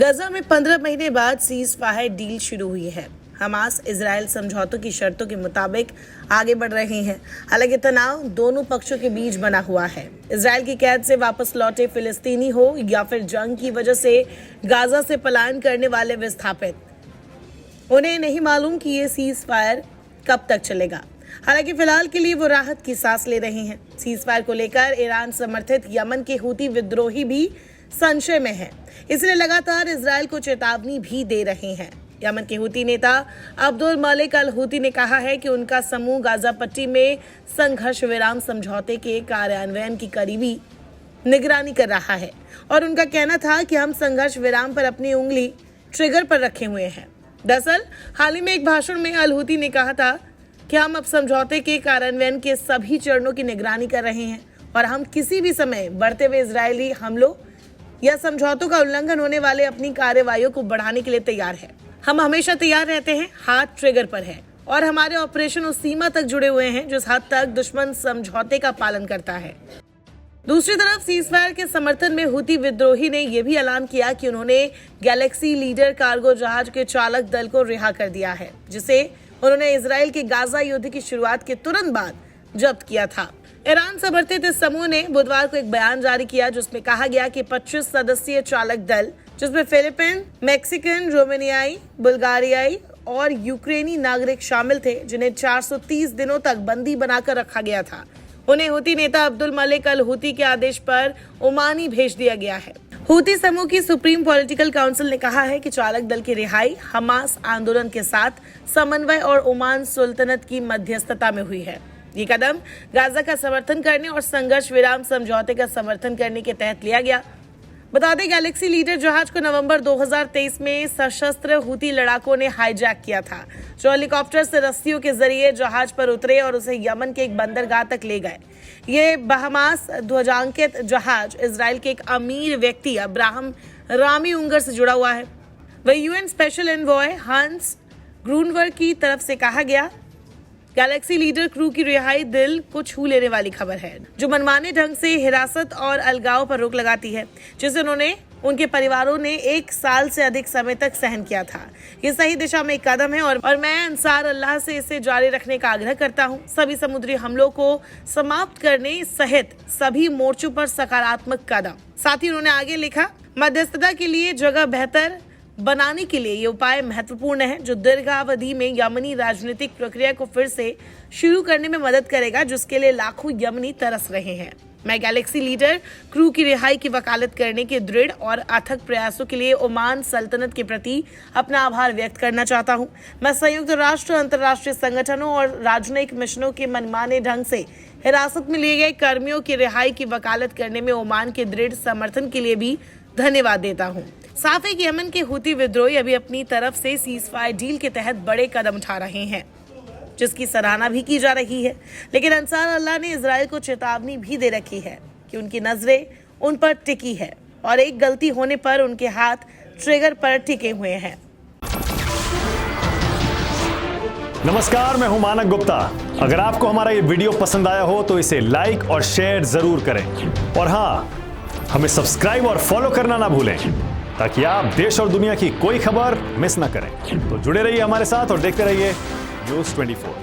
गजा में 15 महीने बाद सीज फायर डील शुरू हुई है। हमास इजराइल समझौतों की शर्तों के मुताबिक आगे बढ़ रहे हैं। हालांकि तनाव दोनों पक्षों के बीच बना हुआ है। इजराइल की कैद से वापस लौटे फिलिस्तीनी हो या फिर जंग की वजह से गाजा से पलायन करने वाले विस्थापित, उन्हें नहीं मालूम कि ये सीज फायर कब तक चलेगा। हालांकि फिलहाल के लिए वो राहत की सांस ले रहे हैं। सीज फायर को लेकर ईरान समर्थित यमन के हूती विद्रोही भी संशय में है, इसलिए लगातार इजराइल को चेतावनी भी दे रहे हैं। यमन के हूती नेता अब्दुल मलिक अल हूती ने कहा है कि उनका समूह गाजा पट्टी में संघर्ष विराम समझौते के कार्यान्वयन की करीबी निगरानी कर रहा है और उनका कहना था कि हम संघर्ष विराम पर अपनी उंगली ट्रिगर पर रखे हुए हैं। दरअसल हाल ही में एक भाषण में अल हूती ने कहा था कि हम अब समझौते के कार्यान्वयन के सभी चरणों की निगरानी कर रहे हैं और हम किसी भी समय बढ़ते हुए इजरायली हमलों या समझौतों का उल्लंघन होने वाले अपनी कार्रवाइयों को बढ़ाने के लिए तैयार है। हम हमेशा तैयार रहते हैं, हाथ ट्रिगर पर है और हमारे ऑपरेशन उस सीमा तक जुड़े हुए हैं जिस हद तक दुश्मन समझौते का पालन करता है। दूसरी तरफ सीजफायर के समर्थन में हूती विद्रोही ने यह भी ऐलान किया कि उन्होंने गैलेक्सी लीडर कार्गो जहाज के चालक दल को रिहा कर दिया है, जिसे उन्होंने इजराइल के गाजा युद्ध की शुरुआत के तुरंत बाद जब्त किया था। ईरान समर्थित इस समूह ने बुधवार को एक बयान जारी किया जिसमें कहा गया कि 25 सदस्यीय चालक दल, जिसमें फिलिपिन, मैक्सिकन, रोमानियाई, बुल्गारियाई और यूक्रेनी नागरिक शामिल थे, जिन्हें 430 दिनों तक बंदी बनाकर रखा गया था, उन्हें हूती नेता अब्दुल मलिक अल हूती के आदेश पर ओमानी भेज दिया गया है। हूती समूह की सुप्रीम पॉलिटिकल काउंसिल ने कहा है कि चालक दल की रिहाई हमास आंदोलन के साथ समन्वय और ओमान सुल्तनत की मध्यस्थता में हुई है। ये कदम गाजा का समर्थन करने और संघर्ष विराम समझौते का समर्थन करने के तहत लिया गया। बता दें, गैलेक्सी लीडर जहाज को नवंबर 2023 में सशस्त्र हूती लड़ाकों ने हाईजैक किया था, जो हेलीकॉप्टर से रस्सियों के जरिए जहाज पर उतरे और उसे यमन के एक बंदरगाह तक ले गए। ये बहामास ध्वजांकित जहाज इजराइल के एक अमीर व्यक्ति अब्राहम रामी उंगर से जुड़ा हुआ है। वही यूएन स्पेशल एनवॉय हंस ग्रूनवर्ग की तरफ से कहा गया, गैलेक्सी लीडर क्रू की रिहाई दिल को छू लेने वाली खबर है, जो मनमाने ढंग से हिरासत और अलगाव पर रोक लगाती है, जिसे उन्होंने उनके परिवारों ने 1 साल से अधिक समय तक सहन किया था। ये सही दिशा में एक कदम है और मैं अंसार अल्लाह से इसे जारी रखने का आग्रह करता हूँ। सभी समुद्री हमलों को समाप्त करने सहित सभी मोर्चों पर सकारात्मक कदम। साथ ही उन्होंने आगे लिखा, मध्यस्थता के लिए जगह बेहतर बनाने के लिए ये उपाय महत्वपूर्ण है, जो दीर्घावधि में यमनी राजनीतिक प्रक्रिया को फिर से शुरू करने में मदद करेगा, जिसके लिए लाखों यमनी तरस रहे हैं। मैं गैलेक्सी लीडर क्रू की रिहाई की वकालत करने के दृढ़ और अथक प्रयासों के लिए ओमान सल्तनत के प्रति अपना आभार व्यक्त करना चाहता हूं। मैं संयुक्त राष्ट्र, अंतर्राष्ट्रीय संगठनों और राजनयिक मिशनों के मनमाने ढंग से हिरासत में लिए गए कर्मियों की रिहाई की वकालत करने में ओमान के दृढ़ समर्थन के लिए भी धन्यवाद देता हूँ। साफ है कि यमन के हूती विद्रोही अभी अपनी तरफ से सीज फायर डील के तहत बड़े कदम उठा रहे हैं, जिसकी सराहना भी की जा रही है, लेकिन अंसार अल्लाह ने इजराइल को चेतावनी भी दे रखी है कि उनकी नजरें उन पर टिकी है और एक गलती होने पर उनके हाथ ट्रिगर पर टिके हुए हैं। नमस्कार, मैं हूं मानक गुप्ता। अगर आपको हमारा ये वीडियो पसंद आया हो तो इसे लाइक और शेयर जरूर करें और हाँ, हमें सब्सक्राइब और फॉलो करना ना भूलें ताकि आप देश और दुनिया की कोई खबर मिस ना करें। तो जुड़े रहिए हमारे साथ और देखते रहिए न्यूज़ 24।